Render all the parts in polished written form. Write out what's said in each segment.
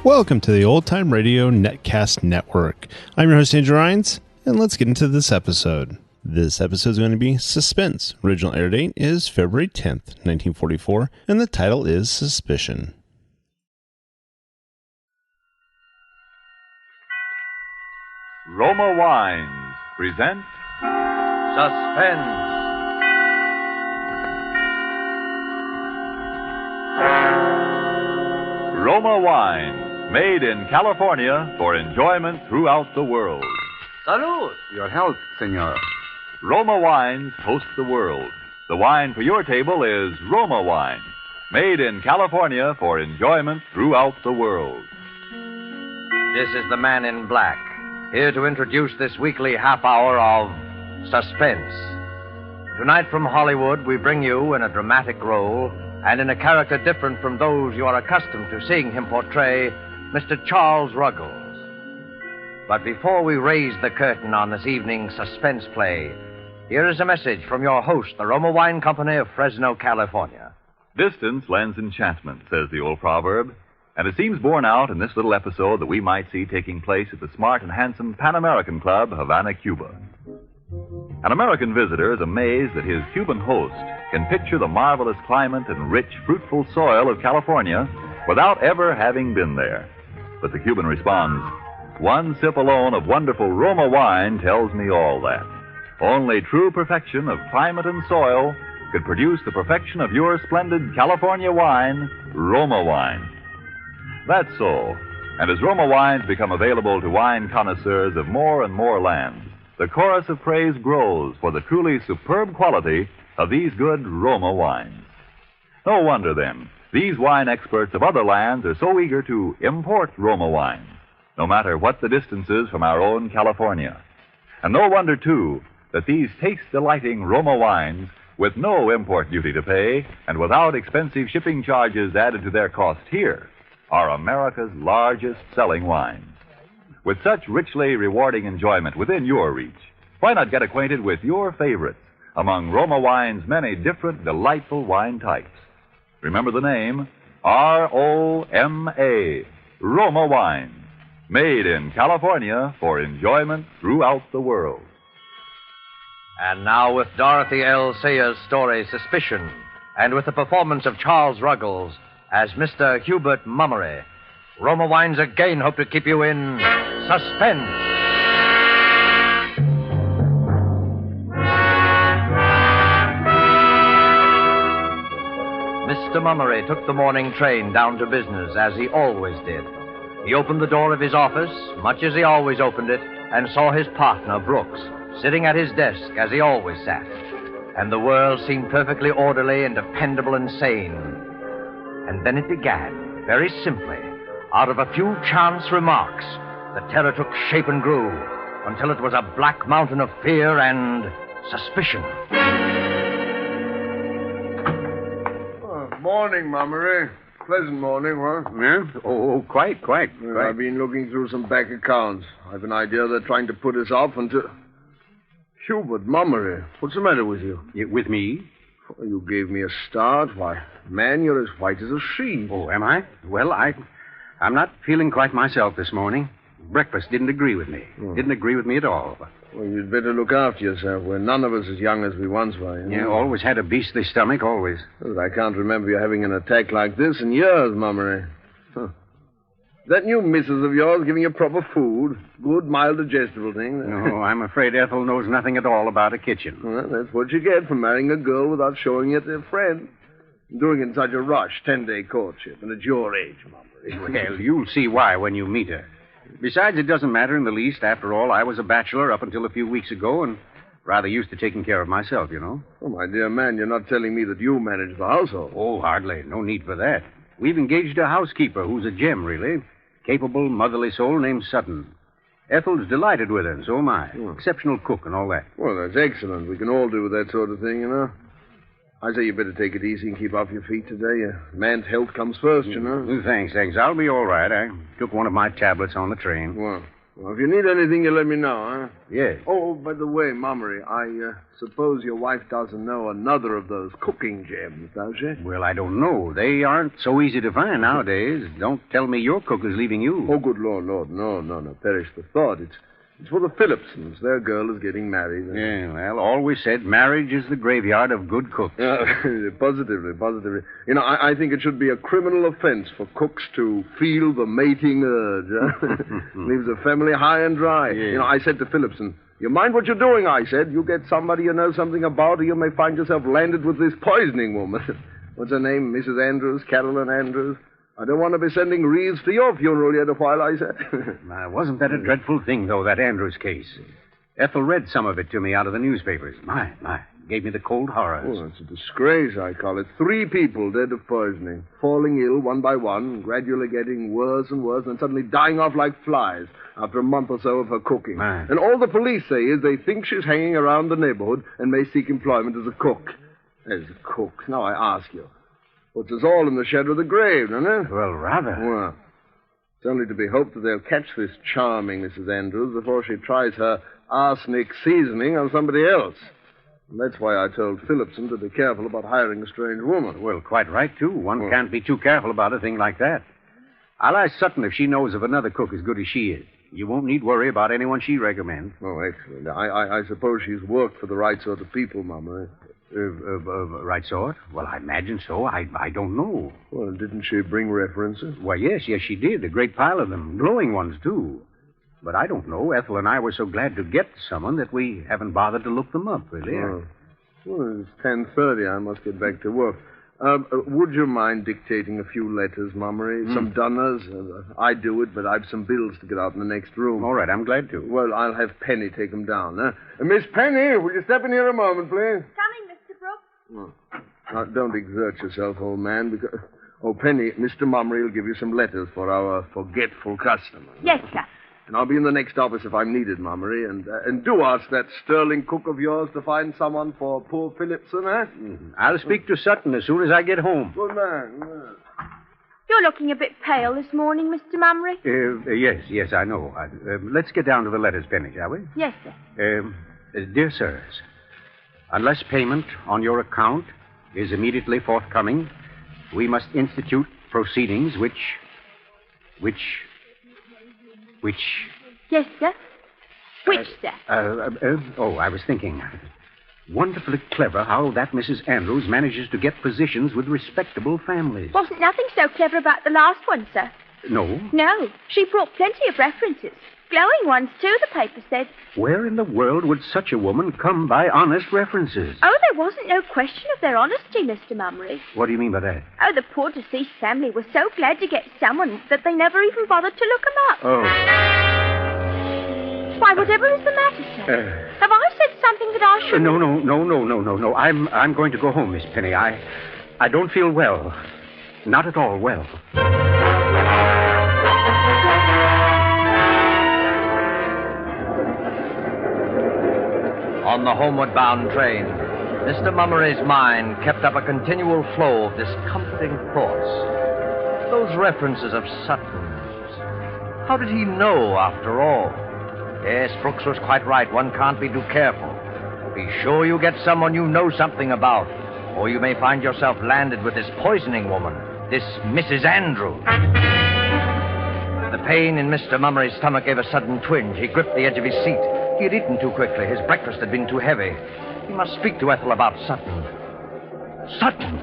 Welcome to the Old Time Radio Netcast Network. I'm your host, Andrew Rines, and let's get into this episode. This episode is going to be Suspense. Original air date is February 10th, 1944, and the title is Suspicion. Roma Wines present Suspense. Roma Wines, made in California for enjoyment throughout the world. Salud. Your health, senor. Roma Wines host the world. The wine for your table is Roma Wine, made in California for enjoyment throughout the world. This is the man in black, here to introduce this weekly half hour of Suspense. Tonight from Hollywood, we bring you in a dramatic role and in a character different from those you are accustomed to seeing him portray, Mr. Charles Ruggles. But before we raise the curtain on this evening's suspense play, here is a message from your host, the Roma Wine Company of Fresno, California. Distance lends enchantment, says the old proverb, and it seems borne out in this little episode that we might see taking place at the smart and handsome Pan American Club, Havana, Cuba. An American visitor is amazed that his Cuban host can picture the marvelous climate and rich, fruitful soil of California without ever having been there. But the Cuban responds, "One sip alone of wonderful Roma wine tells me all that. Only true perfection of climate and soil could produce the perfection of your splendid California wine, Roma wine." That's so. And as Roma wines become available to wine connoisseurs of more and more lands, the chorus of praise grows for the truly superb quality of these good Roma wines. No wonder, then, these wine experts of other lands are so eager to import Roma wines, no matter what the distances from our own California. And no wonder, too, that these taste-delighting Roma wines, with no import duty to pay and without expensive shipping charges added to their cost here, are America's largest selling wines. With such richly rewarding enjoyment within your reach, why not get acquainted with your favorites among Roma wine's many different delightful wine types? Remember the name, R-O-M-A, Roma Wine, made in California for enjoyment throughout the world. And now with Dorothy L. Sayers' story, Suspicion, and with the performance of Charles Ruggles as Mr. Hubert Mummery, Roma Wines again hope to keep you in suspense. Mr. Mummery took the morning train down to business, as he always did. He opened the door of his office, much as he always opened it, and saw his partner, Brooks, sitting at his desk as he always sat. And the world seemed perfectly orderly and dependable and sane. And then it began, very simply. Out of a few chance remarks, the terror took shape and grew until it was a black mountain of fear and suspicion. Morning, Mummery. Pleasant morning, what? Yeah? Oh, quite. I've been looking through some back accounts. I've an idea they're trying to put us off until... Hubert Mummery, what's the matter with you? With me? Well, you gave me a start. Why, man, you're as white as a sheet. Oh, am I? Well, I'm not feeling quite myself this morning. Breakfast didn't agree with me. Didn't agree with me at all. Well, you'd better look after yourself. We're none of us as young as we once were. You know? Yeah, always had a beastly stomach, always. But I can't remember you having an attack like this in years, Mummery. Huh. That new missus of yours giving you proper food? Good, mild, digestible thing? No, I'm afraid Ethel knows nothing at all about a kitchen. Well, that's what you get for marrying a girl without showing it to a friend. Doing it in such a rush, 10-day courtship, and at your age, Mummery. Well, you'll see why when you meet her. Besides, it doesn't matter in the least. After all, I was a bachelor up until a few weeks ago and rather used to taking care of myself, you know. Oh, my dear man, you're not telling me that you manage the household. Oh, hardly. No need for that. We've engaged a housekeeper who's a gem, really. Capable, motherly soul named Sutton. Ethel's delighted with her, and so am I. Exceptional cook and all that. Well, that's excellent. We can all do that sort of thing, you know. I say you better take it easy and keep off your feet today. A man's health comes first, you know. Thanks. I'll be all right. I took one of my tablets on the train. Well, Well, if you need anything, you let me know, huh? Yes. Oh, by the way, Mummery, I suppose your wife doesn't know another of those cooking gems, does she? Well, I don't know. They aren't so easy to find nowadays. Don't tell me your cook is leaving you. Oh, good Lord. No. Perish the thought. It's for the Phillipsons. Their girl is getting married. Yeah, well, always said marriage is the graveyard of good cooks. Positively. You know, I think it should be a criminal offense for cooks to feel the mating urge. Huh? Leaves a family high and dry. Yeah. You know, I said to Phillipson, you mind what you're doing, I said. You get somebody you know something about, or you may find yourself landed with this poisoning woman. What's her name? Mrs. Andrews? Carolyn Andrews? I don't want to be sending wreaths to your funeral yet a while, I said. Now, wasn't that a dreadful thing, though, that Andrews case? Ethel read some of it to me out of the newspapers. My. Gave me the cold horrors. Oh, it's a disgrace, I call it. 3 people dead of poisoning, falling ill one by one, gradually getting worse and worse, and suddenly dying off like flies after a month or so of her cooking. My. And all the police say is they think she's hanging around the neighborhood and may seek employment as a cook. As a cook? Now, I ask you. Puts us all in the shadow of the grave, doesn't it? Well, rather. Well, it's only to be hoped that they'll catch this charming Mrs. Andrews before she tries her arsenic seasoning on somebody else. And that's why I told Phillipson to be careful about hiring a strange woman. Well, quite right, too. One can't be too careful about a thing like that. I'll ask Sutton if she knows of another cook as good as she is. You won't need worry about anyone she recommends. Oh, excellent. I suppose she's worked for the right sort of people, Mama. Right sort? Well, I imagine so. I don't know. Well, didn't she bring references? Well, yes, she did. A great pile of them. Glowing ones, too. But I don't know. Ethel and I were so glad to get someone that we haven't bothered to look them up, really. Oh. Well, it's 10:30. I must get back to work. Would you mind dictating a few letters, Mummery? Some dunners? I do it, but I've some bills to get out in the next room. All right, I'm glad to. Well, I'll have Penny take them down. Huh? Miss Penny, will you step in here a moment, please? Coming, Mr. Brooks. Now, don't exert yourself, old man, because... Oh, Penny, Mr. Mummery will give you some letters for our forgetful customer. Yes, sir. And I'll be in the next office if I'm needed, Mummery. And do ask that sterling cook of yours to find someone for poor Phillipson, eh? Mm-hmm. I'll speak to Sutton as soon as I get home. Good man. You're looking a bit pale this morning, Mr. Mummery. Yes, I know. Let's get down to the letters, Penny, shall we? Yes, sir. Dear sirs, unless payment on your account is immediately forthcoming, we must institute proceedings which... Yes, sir. Which, sir? I was thinking. Wonderfully clever how that Mrs. Andrews manages to get positions with respectable families. Wasn't nothing so clever about the last one, sir. No? No. She brought plenty of references. Glowing ones, too, the paper said. Where in the world would such a woman come by honest references? Oh, there wasn't no question of their honesty, Mr. Mummery. What do you mean by that? Oh, the poor deceased family was so glad to get someone that they never even bothered to look him up. Oh. Why, whatever is the matter, sir? Have I said something that I shouldn't? No. I'm going to go home, Miss Penny. I don't feel well. Not at all well. On the homeward-bound train, Mr. Mummery's mind kept up a continual flow of discomforting thoughts. Those references of Sutton's. How did he know, after all? Yes, Brooks was quite right. One can't be too careful. Be sure you get someone you know something about, or you may find yourself landed with this poisoning woman, this Mrs. Andrews. The pain in Mr. Mummery's stomach gave a sudden twinge. He gripped the edge of his seat. He had eaten too quickly. His breakfast had been too heavy. He must speak to Ethel about Sutton. Sutton!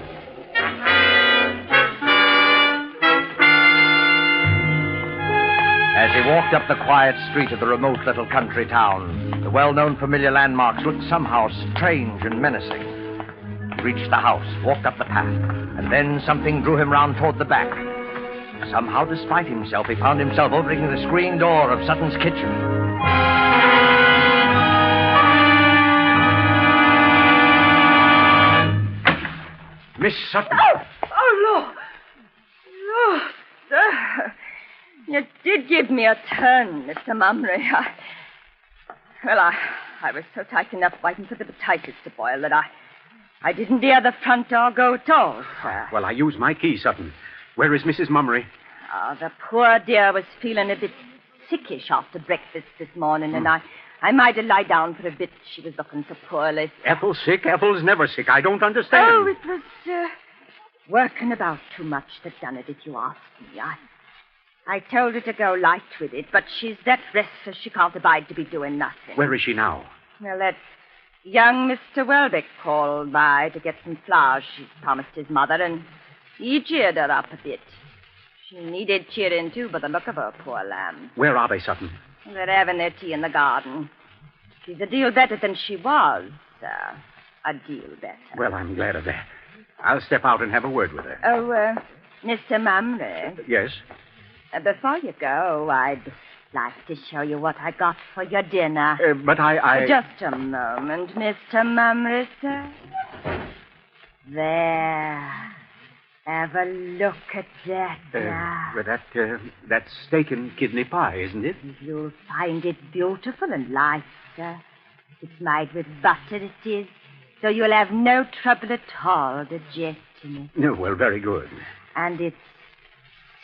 As he walked up the quiet street of the remote little country town, the well-known familiar landmarks looked somehow strange and menacing. He reached the house, walked up the path, and then something drew him round toward the back. Somehow, despite himself, he found himself opening the screen door of Sutton's kitchen. Miss Sutton. Oh, Lord. Lord, sir. You did give me a turn, Mr. Mummery. I was so taken up waiting for the potatoes to boil that I didn't hear the front door go at all, sir. Well, I used my key, Sutton. Where is Mrs. Mummery? Oh, the poor dear was feeling a bit sickish after breakfast this morning, and I might have lied down for a bit. She was looking so poorly. Ethel sick? Ethel's never sick. I don't understand. Oh, it was working about too much that done it, if you ask me. I told her to go light with it, but she's that restless she can't abide to be doing nothing. Where is she now? Well, that young Mr. Welbeck called by to get some flowers she'd promised his mother, and he cheered her up a bit. She needed cheering, too, by the look of her, poor lamb. Where are they, Sutton? They're having their tea in the garden. She's a deal better than she was, sir. A deal better. Well, I'm glad of that. I'll step out and have a word with her. Oh, Mr. Mumley. Yes? Before you go, I'd like to show you what I got for your dinner. But I... Just a moment, Mr. Mumley, sir. There. Have a look at that now. That's steak and kidney pie, isn't it? You'll find it beautiful and light, sir. It's made with butter, it is. So you'll have no trouble at all digesting it. No, well, very good. And it's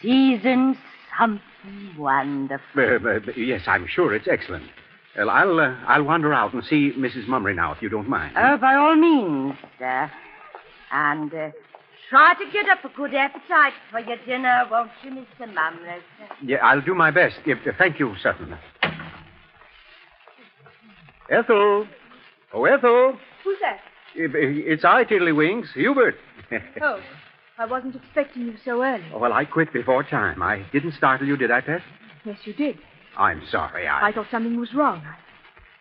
seasoned something wonderful. Yes, I'm sure it's excellent. Well, I'll wander out and see Mrs. Mummery now, if you don't mind. Oh, by all means, sir. And try to get up a good appetite for your dinner, won't you, Mr. Mumley, sir? Yeah, I'll do my best. Thank you, Sutton. Ethel. Oh, Ethel. Who's that? It's I, Tiddlywinks. Hubert. Oh, I wasn't expecting you so early. Oh, well, I quit before time. I didn't startle you, did I, Pet? Yes, you did. I'm sorry. I thought something was wrong.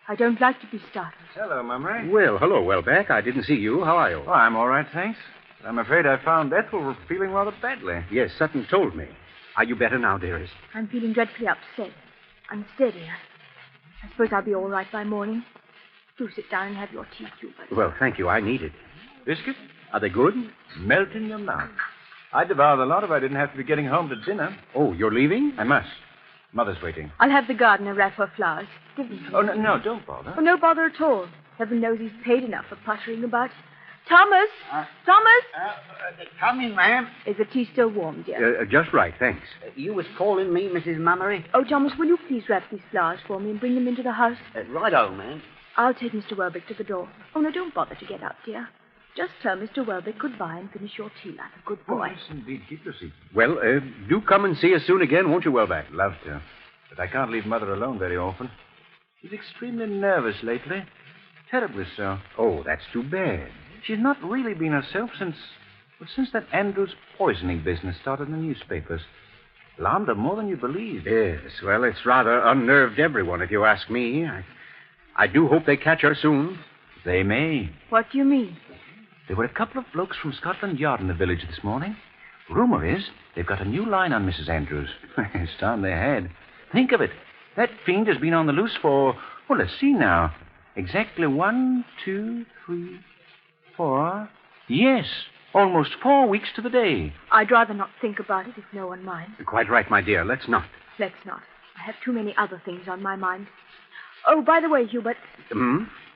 I don't like to be startled. Hello, Mummery. Well, hello, Welbeck. I didn't see you. How are you? Oh, I'm all right, thanks. I'm afraid I found Ethel feeling rather badly. Yes, Sutton told me. Are you better now, dearest? I'm feeling dreadfully upset. Unsteady. I suppose I'll be all right by morning. Do sit down and have your tea, Hubert. Well, thank you. I need it. Biscuit? Are they good? Melt in your mouth. I'd devour the lot if I didn't have to be getting home to dinner. Oh, you're leaving? I must. Mother's waiting. I'll have the gardener wrap her flowers. Give them to me. Oh, no, don't bother. Oh, no bother at all. Heaven knows he's paid enough for puttering about. Thomas! Thomas! Coming, ma'am. Is the tea still warm, dear? Just right, thanks. You was calling me, Mrs. Mummery? Oh, Thomas, will you please wrap these flowers for me and bring them into the house? Righto, ma'am. I'll take Mr. Welbeck to the door. Oh, no, don't bother to get up, dear. Just tell Mr. Welbeck goodbye and finish your tea like a good boy. Yes, indeed. Keep your seat. Well, do come and see us soon again, won't you, Welbeck? Love to. But I can't leave Mother alone very often. She's extremely nervous lately. Terribly so. Oh, that's too bad. She's not really been herself since that Andrews poisoning business started in the newspapers. Alarmed her more than you believe. Yes, well, it's rather unnerved everyone, if you ask me. I do hope they catch her soon. They may. What do you mean? There were a couple of blokes from Scotland Yard in the village this morning. Rumor is they've got a new line on Mrs. Andrews. It's time they had. Think of it. That fiend has been on the loose for, well, let's see now. Exactly 1, 2, 3, 4. Yes, almost 4 weeks to the day. I'd rather not think about it if no one minds. Quite right, my dear. Let's not. Let's not. I have too many other things on my mind. Oh, by the way, Hubert.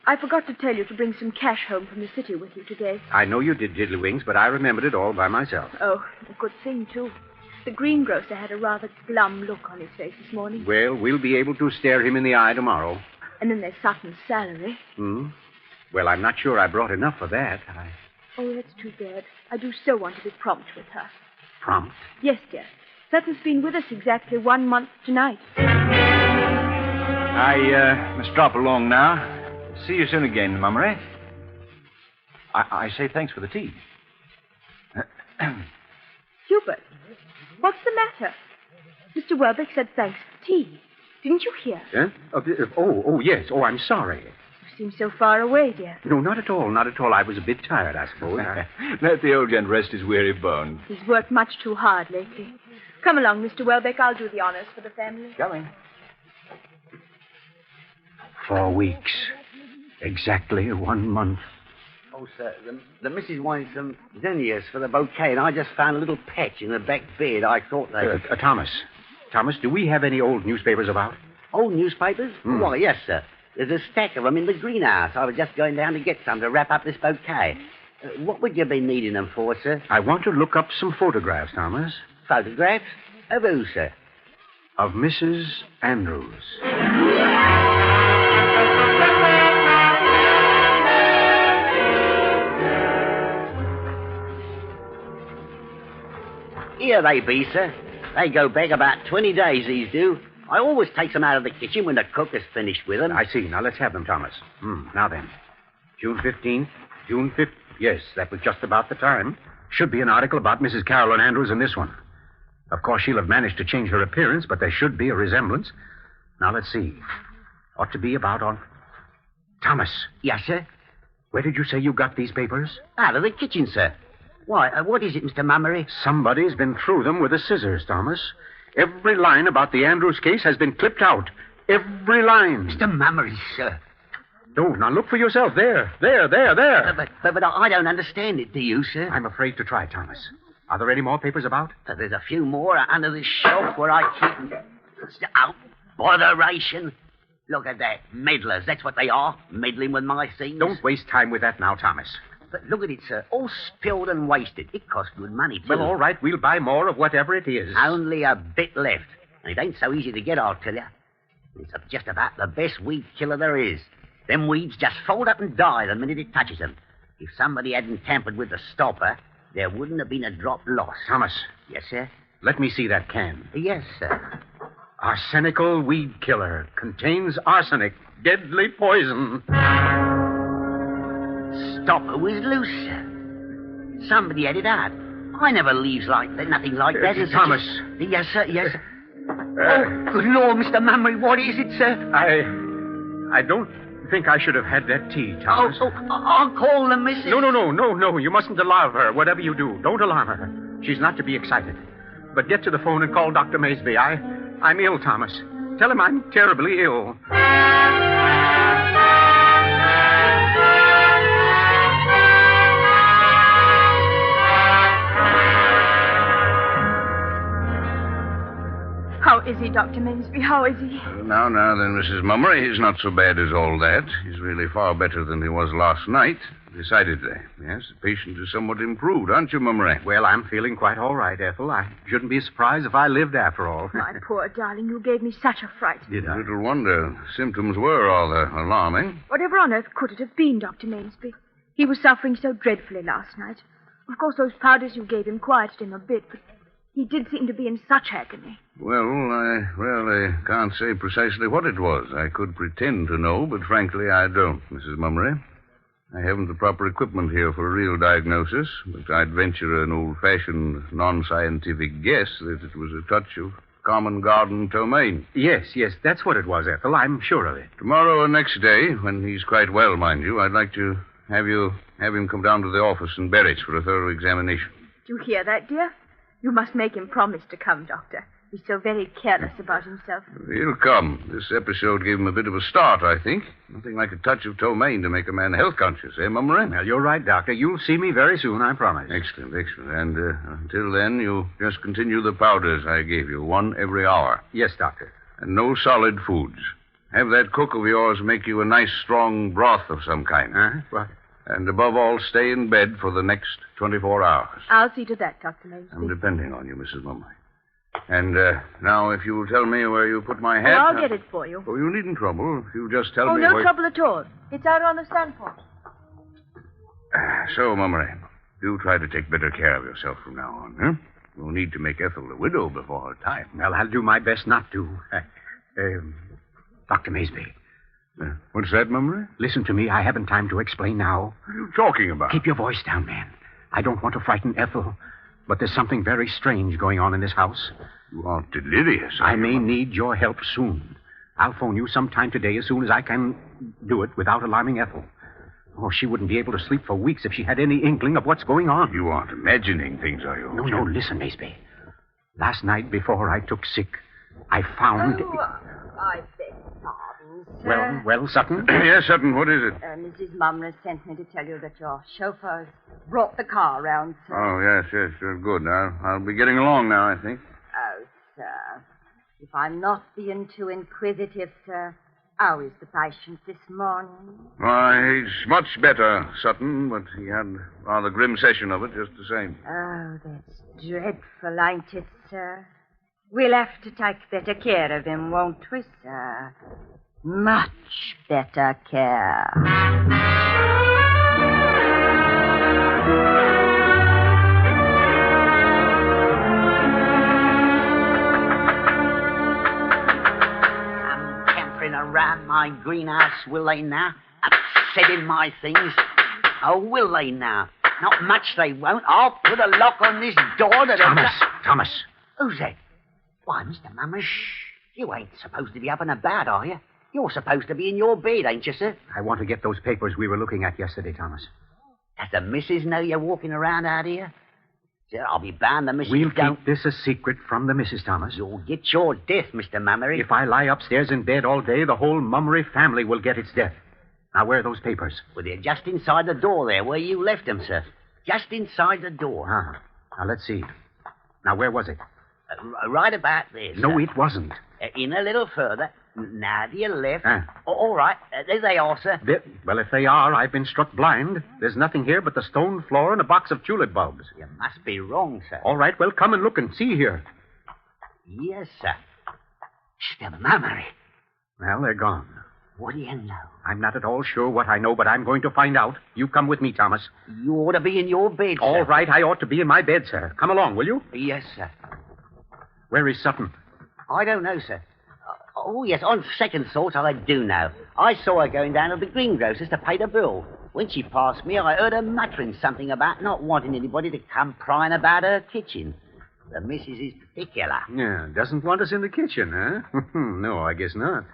I forgot to tell you to bring some cash home from the city with you today. I know you did, Tiddlywinks, but I remembered it all by myself. Oh, a good thing, too. The greengrocer had a rather glum look on his face this morning. Well, we'll be able to stare him in the eye tomorrow. And then there's Sutton's salary. Well, I'm not sure I brought enough for that. Oh, that's too bad. I do so want to be prompt with her. Prompt? Yes, dear. Sutton's been with us exactly 1 month tonight. I must drop along now. See you soon again, Mummery. I say thanks for the tea. Hubert, what's the matter? Mr. Welbeck said thanks for tea. Didn't you hear? Oh, yes. Oh, I'm sorry. You seem so far away, dear. No, not at all. Not at all. I was a bit tired, I suppose. Let the old gent rest his weary bones. He's worked much too hard lately. Come along, Mr. Welbeck. I'll do the honors for the family. Coming. 4 weeks. Exactly 1 month. Oh, sir, the missus wanted some zinnias for the bouquet, and I just found a little patch in the back bed. I thought they... Thomas, do we have any old newspapers about? Old newspapers? Why, yes, sir. There's a stack of them in the greenhouse. I was just going down to get some to wrap up this bouquet. What would you be needing them for, sir? I want to look up some photographs, Thomas. Photographs? Of who, sir? of Mrs. Andrews. Here they be, sir. They go back about 20 days, these do. I always takes them out of the kitchen when the cook has finished with them. I see. Now, let's have them, Thomas. Now then. June 15th, June 5th. Yes, that was just about the time. Should be an article about Mrs. Carolyn Andrews in this one. Of course, she'll have managed to change her appearance, but there should be a resemblance. Now, let's see. Ought to be about on... Thomas. Yes, sir? Where did you say you got these papers? Out of the kitchen, sir. Why, what is it, Mr. Mummery? Somebody's been through them with the scissors, Thomas. Every line about the Andrews case has been clipped out. Every line. Mr. Mummery, sir. Don't. Now look for yourself. There. But I don't understand it, do you, sir? I'm afraid to try, Thomas. Are there any more papers about? There's a few more under this shelf where I keep them. Oh, botheration. Look at that. Meddlers, that's what they are. Meddling with my things. Don't waste time with that now, Thomas. But look at it, sir. All spilled and wasted. It cost good money, too. Well, all right. We'll buy more of whatever it is. Only a bit left. And it ain't so easy to get, I'll tell you. It's just about the best weed killer there is. Them weeds just fold up and die the minute it touches them. If somebody hadn't tampered with the stopper, there wouldn't have been a drop lost. Thomas. Yes, sir? Let me see that can. Yes, sir. Arsenical weed killer. Contains arsenic. Deadly poison. Stopper was loose, sir. Somebody had it out. I never leaves like that, nothing like that. Thomas. Yes, sir, yes, sir. Oh, good Lord, Mr. Mummery, what is it, sir? I don't think I should have had that tea, Thomas. I'll call the missus. No. You mustn't alarm her, whatever you do. Don't alarm her. She's not to be excited. But get to the phone and call Dr. Maysby. I'm ill, Thomas. Tell him I'm terribly ill. How is he, Dr. Maysby? How is he? Now then, Mrs. Mummery, he's not so bad as all that. He's really far better than he was last night. Decidedly. Yes, the patient is somewhat improved, aren't you, Mummery? Well, I'm feeling quite all right, Ethel. I shouldn't be surprised if I lived after all. My poor darling, you gave me such a fright. Did I? Little wonder. Symptoms were rather alarming. Whatever on earth could it have been, Dr. Maysby? He was suffering so dreadfully last night. Of course, those powders you gave him quieted him a bit, but he did seem to be in such agony. Well, I can't say precisely what it was. I could pretend to know, but frankly, I don't, Mrs. Mummery. I haven't the proper equipment here for a real diagnosis, but I'd venture an old-fashioned, non-scientific guess that it was a touch of common garden ptomaine. Yes, that's what it was, Ethel. I'm sure of it. Tomorrow or next day, when he's quite well, mind you, I'd like to have him come down to the office in Berwick for a thorough examination. Do you hear that, dear? You must make him promise to come, Doctor. He's so very careless about himself. He'll come. This episode gave him a bit of a start, I think. Nothing like a touch of ptomaine to make a man health conscious, eh, Mummery? Well, you're right, Doctor. You'll see me very soon, I promise. Excellent. And until then, you just continue the powders I gave you, one every hour. Yes, Doctor. And no solid foods. Have that cook of yours make you a nice, strong broth of some kind. What? And above all, stay in bed for the next 24 hours. I'll see to that, Dr. Maysby. I'm depending on you, Mrs. Mummery. And now, if you'll tell me where you put my hat... I'll get it for you. Oh, you needn't trouble. If you just tell me no where... trouble at all. It's out on the standpoint. So, Mummery, do try to take better care of yourself from now on, huh? We'll need to make Ethel a widow before her time. Well, I'll do my best not to. Dr. Maysby. What's that, Mummery? Listen to me. I haven't time to explain now. What are you talking about? Keep your voice down, man. I don't want to frighten Ethel, but there's something very strange going on in this house. You aren't delirious. I may need your help soon. I'll phone you sometime today as soon as I can do it without alarming Ethel. Oh, she wouldn't be able to sleep for weeks if she had any inkling of what's going on. You aren't imagining things, are you? No, listen, Maysby. Last night before I took sick, I found... I beg pardon, sir. Well, Sutton? Yes, Sutton, what is it? Mrs. Mumner sent me to tell you that your chauffeur's brought the car round, sir. Oh, yes, good. I'll be getting along now, I think. Oh, sir. If I'm not being too inquisitive, sir, how is the patient this morning? Why, he's much better, Sutton, but he had a rather grim session of it just the same. Oh, that's dreadful, ain't it, sir? We'll have to take better care of him, won't we, sir? Much better care. Around my greenhouse, will they now? Upsetting my things. Oh, will they now? Not much they won't. I'll put a lock on this door that... Thomas. Who's that? Why, Mr. Mummery, you ain't supposed to be up and about, are you? You're supposed to be in your bed, ain't you, sir? I want to get those papers we were looking at yesterday, Thomas. Does the missus know you're walking around out here? Sir, I'll be bound the missus We'll don't... keep this a secret from the missus, Thomas. You'll get your death, Mr. Mummery. If I lie upstairs in bed all day, the whole Mummery family will get its death. Now, where are those papers? Well, they're just inside the door there, where you left them, sir. Just inside the door. Now, let's see. Now, where was it? Right about there, sir. No, it wasn't. In a little further. Now to your left. All right. There they are, sir. Well, if they are, I've been struck blind. There's nothing here but the stone floor and a box of tulip bulbs. You must be wrong, sir. All right, well, come and look and see here. Yes, sir. Mr. Mummery. Well, they're gone. What do you know? I'm not at all sure what I know, but I'm going to find out. You come with me, Thomas. You ought to be in your bed, sir. All right, I ought to be in my bed, sir. Come along, will you? Yes, sir. Where is Sutton? I don't know, sir. Oh, yes, on second thought, I do know. I saw her going down to the greengrocer's to pay the bill. When she passed me, I heard her muttering something about not wanting anybody to come prying about her kitchen. The missus is particular. Yeah, doesn't want us in the kitchen, huh? No, I guess not.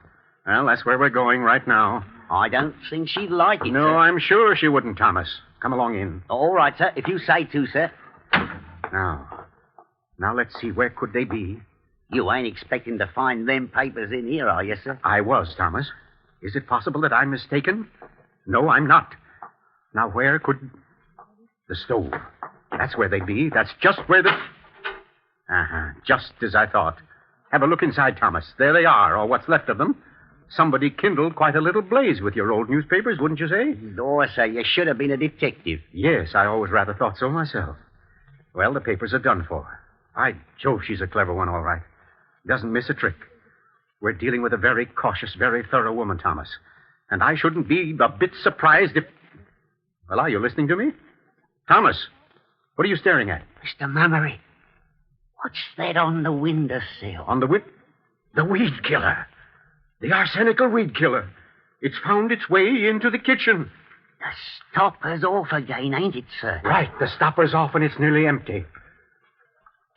Well, that's where we're going right now. I don't think she'd like it, No, sir. I'm sure she wouldn't, Thomas. Come along in. All right, sir, if you say to, sir. Now, let's see, where could they be? You ain't expecting to find them papers in here, are you, sir? I was, Thomas. Is it possible that I'm mistaken? No, I'm not. Now, where could... The stove. That's where they'd be. That's just where the... Just as I thought. Have a look inside, Thomas. There they are, or what's left of them. Somebody kindled quite a little blaze with your old newspapers, wouldn't you say? Lord, sir, you should have been a detective. Yes, I always rather thought so myself. Well, the papers are done for. By Jove, she's a clever one, all right. Doesn't miss a trick. We're dealing with a very cautious, very thorough woman, Thomas. And I shouldn't be a bit surprised if... Well, are you listening to me? Thomas, what are you staring at? Mr. Mummery, what's that on the windowsill? On the The weed killer. The arsenical weed killer. It's found its way into the kitchen. The stopper's off again, ain't it, sir? Right, the stopper's off and it's nearly empty.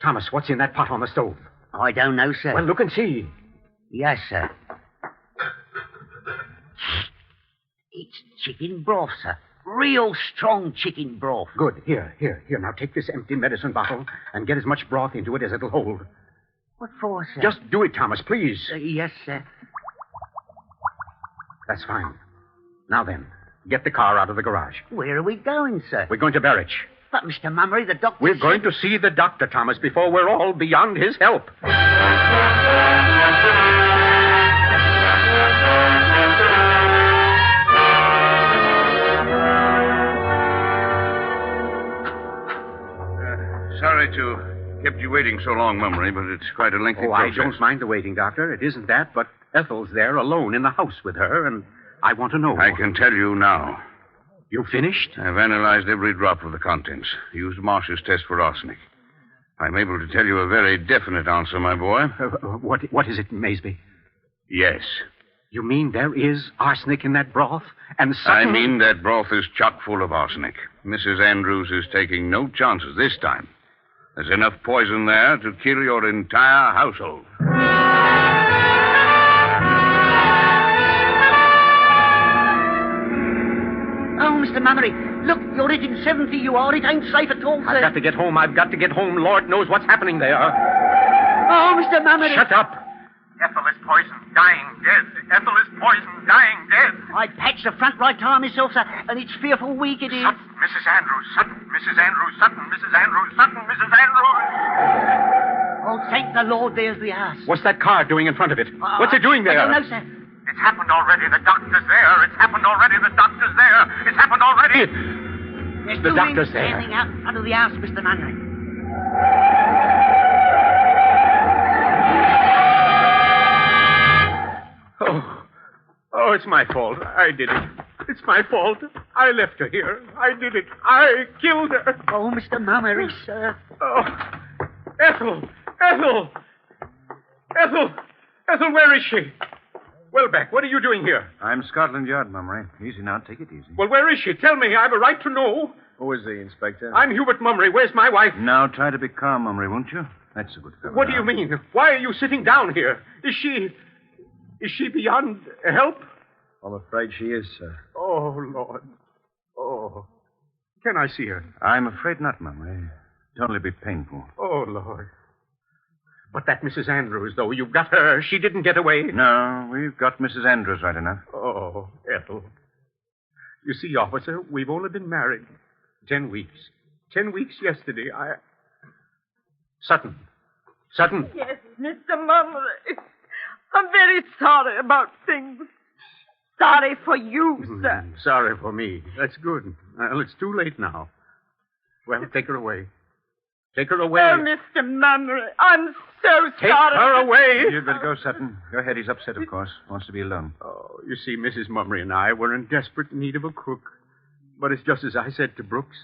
Thomas, what's in that pot on the stove? I don't know, sir. Well, look and see. Yes, sir. It's chicken broth, sir. Real strong chicken broth. Good. Here. Now take this empty medicine bottle and get as much broth into it as it'll hold. What for, sir? Just do it, Thomas, please. Yes, sir. That's fine. Now then, get the car out of the garage. Where are we going, sir? We're going to Berwich. But, Mr. Mummery, the doctor We're going to see the doctor, Thomas, before we're all beyond his help. Sorry to kept you waiting so long, Mummery, but it's quite a lengthy process. I don't mind the waiting, Doctor. It isn't that, but Ethel's there alone in the house with her, and I want to know. I can tell you now. You finished? I've analyzed every drop of the contents. Used Marsh's test for arsenic. I'm able to tell you a very definite answer, my boy. What is it, Maysby? Yes. You mean there is arsenic in that broth? And I mean that broth is chock full of arsenic. Mrs. Andrews is taking no chances this time. There's enough poison there to kill your entire household. Oh, Mr. Mummery, look, you're hitting 70, you are. It ain't safe at all, sir. I've got to get home. Lord knows what's happening there. Oh, Mr. Mummery. Shut up. Ethel is poisoned, dying dead. Ethel is poisoned, dying dead. I patched the front right tire myself, sir, and it's fearful weak it is. Sutton, Mrs. Andrews, Sutton, Mrs. Andrews, Sutton, Mrs. Andrews, Sutton, Mrs. Andrews. Oh, thank the Lord, there's the house. What's that car doing in front of it? What's it doing there? I don't know, sir. It's happened already. The doctor's there. It's happened already. The doctor's there. It's happened already. There's The two men doctor's there. standing out in front of the house, Mr. Mummery. Oh, it's my fault. I did it. It's my fault. I left her here. I did it. I killed her. Oh, Mr. Mummery, sir. Oh, Ethel! Ethel! Ethel! Ethel, where is she? Welbeck, what are you doing here? I'm Scotland Yard, Mummery. Easy now. Take it easy. Well, where is she? Tell me. I have a right to know. Who is he, Inspector? I'm Hubert Mummery. Where's my wife? Now, try to be calm, Mummery, won't you? That's a good fellow. What do you mean? Why are you sitting down here? Is she beyond help? I'm afraid she is, sir. Oh, Lord. Oh. Can I see her? I'm afraid not, Mummery. It'll only be painful. Oh, Lord. But that Mrs. Andrews, though, you've got her. She didn't get away. No, we've got Mrs. Andrews right enough. Oh, Ethel. You see, officer, we've only been married 10 weeks. 10 weeks yesterday. Sutton. Yes, Mr. Mummery. I'm very sorry about things. Sorry for you, sir. Sorry for me. That's good. Well, it's too late now. Well, take her away. Take her away. Oh, Mr. Mummery, I'm so Take sorry. her away. You'd better go, Sutton. Go ahead. He's upset, of course. Wants to be alone. Oh, you see, Mrs. Mummery and I were in desperate need of a cook. But it's just as I said to Brooks.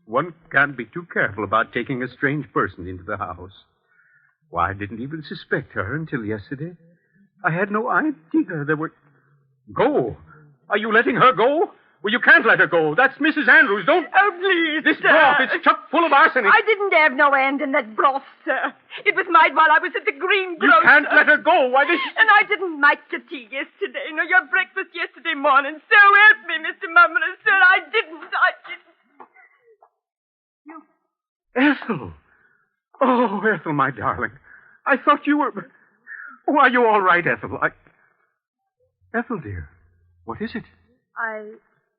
One can't be too careful about taking a strange person into the house. Why, I didn't even suspect her until yesterday. I had no idea there were... Go. Are you letting her go? Well, you can't let her go. That's Mrs. Andrews. Don't... Oh, please, This sir. broth, it's chock full of arsenic. I didn't have no end in that broth, sir. It was made while I was at the You greengrocer. can't let her go. Why, this... And I didn't make your tea yesterday, nor your breakfast yesterday morning. So help me, Mr. Mummery, sir. I didn't. Ethel. Oh, Ethel, my darling. I thought you were... Oh, are you all right, Ethel? Ethel, dear, what is it? I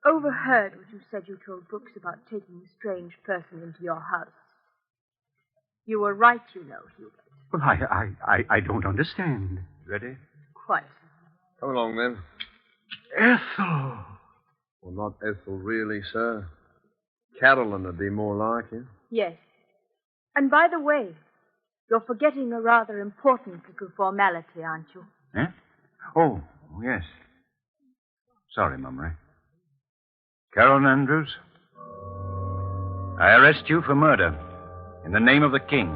overheard what you said you told Brooks about taking a strange person into your house. You were right, you know, Hubert. Well, I don't understand. Ready? Quite. Come along, then. Ethel. Well, not Ethel, really, sir. Carolyn would be more like it. Yes. And by the way, you're forgetting a rather important little formality, aren't you? Eh? Oh, yes. Sorry, Mummery. Carolyn Andrews, I arrest you for murder in the name of the King.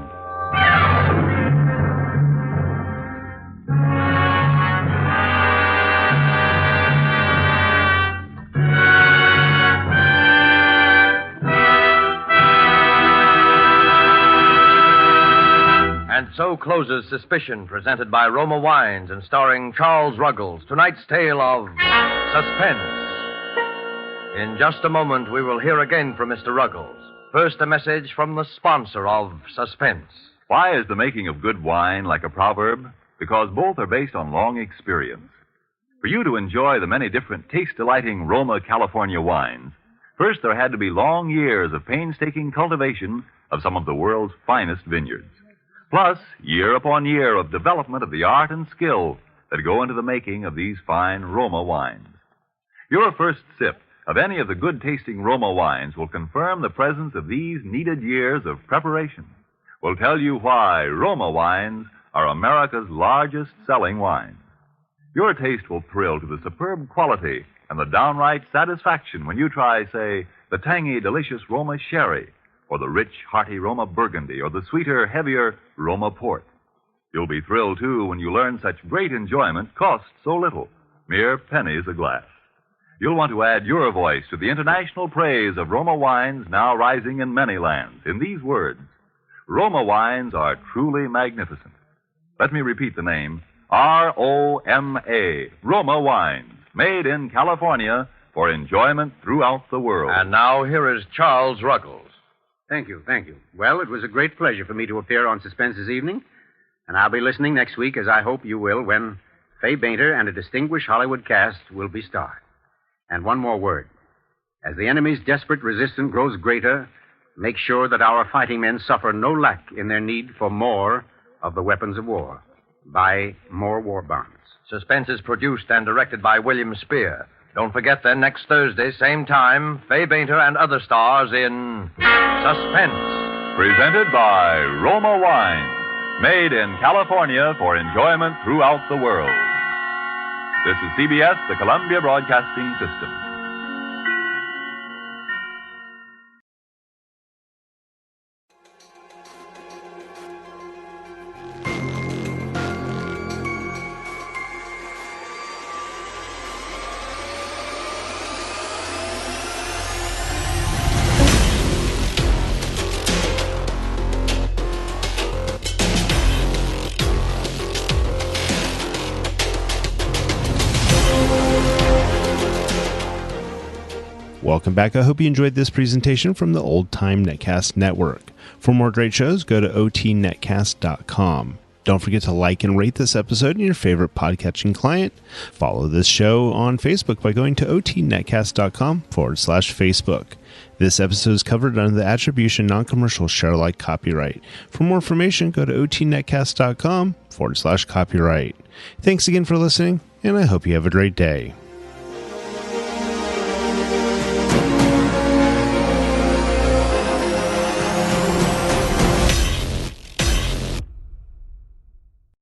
And so closes Suspicion, presented by Roma Wines and starring Charles Ruggles. Tonight's tale of Suspense. In just a moment, we will hear again from Mr. Ruggles. First, a message from the sponsor of Suspense. Why is the making of good wine like a proverb? Because both are based on long experience. For you to enjoy the many different taste-delighting Roma California wines, first there had to be long years of painstaking cultivation of some of the world's finest vineyards. Plus, year upon year of development of the art and skill that go into the making of these fine Roma wines. Your first sip of any of the good-tasting Roma wines will confirm the presence of these needed years of preparation, will tell you why Roma wines are America's largest-selling wines. Your taste will thrill to the superb quality and the downright satisfaction when you try, say, the tangy, delicious Roma Sherry, or the rich, hearty Roma Burgundy, or the sweeter, heavier Roma Port. You'll be thrilled, too, when you learn such great enjoyment costs so little, mere pennies a glass. You'll want to add your voice to the international praise of Roma wines now rising in many lands in these words: Roma wines are truly magnificent. Let me repeat the name: R-O-M-A, Roma wines, made in California for enjoyment throughout the world. And now, here is Charles Ruggles. Thank you. Well, it was a great pleasure for me to appear on Suspense this evening, and I'll be listening next week, as I hope you will, when Fay Bainter and a distinguished Hollywood cast will be starred. And one more word. As the enemy's desperate resistance grows greater, make sure that our fighting men suffer no lack in their need for more of the weapons of war. Buy more war bonds. Suspense is produced and directed by William Spear. Don't forget, then, next Thursday, same time, Fay Bainter and other stars in Suspense. Presented by Roma Wines, made in California for enjoyment throughout the world. This is CBS, the Columbia Broadcasting System. Welcome back. I hope you enjoyed this presentation from the Old Time Netcast Network. For more great shows, go to otnetcast.com. Don't forget to like and rate this episode in your favorite podcatching client. Follow this show on Facebook by going to otnetcast.com/Facebook. This episode is covered under the Attribution Non-Commercial ShareAlike copyright. For more information, go to otnetcast.com/copyright. Thanks again for listening, and I hope you have a great day.